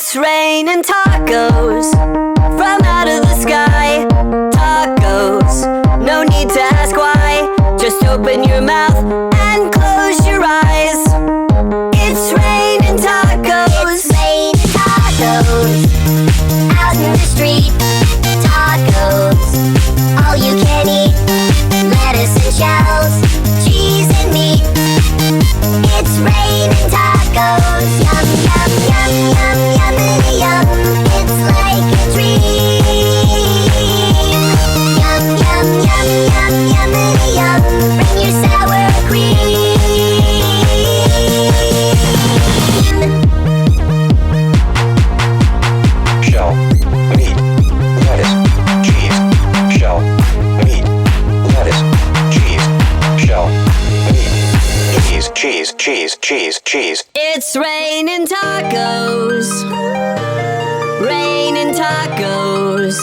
It's raining tacos from out of the sky. Tacos, no need to ask why. Just open your mouth and close your eyes. It's raining tacos. It's raining tacos out in the street. Tacos, all you can eat. Lettuce and shells, cheese and meat. It's raining tacos. Yum, yum, yum, yum, yummity yum. It's like a dream. Yum, yum, yum, yum, yummity yum. Bring your sour cream. Shell, meat, lettuce, cheese. Shell, meat, lettuce, cheese. Shell, meat, cheese. It's raining tacos. Raining tacos.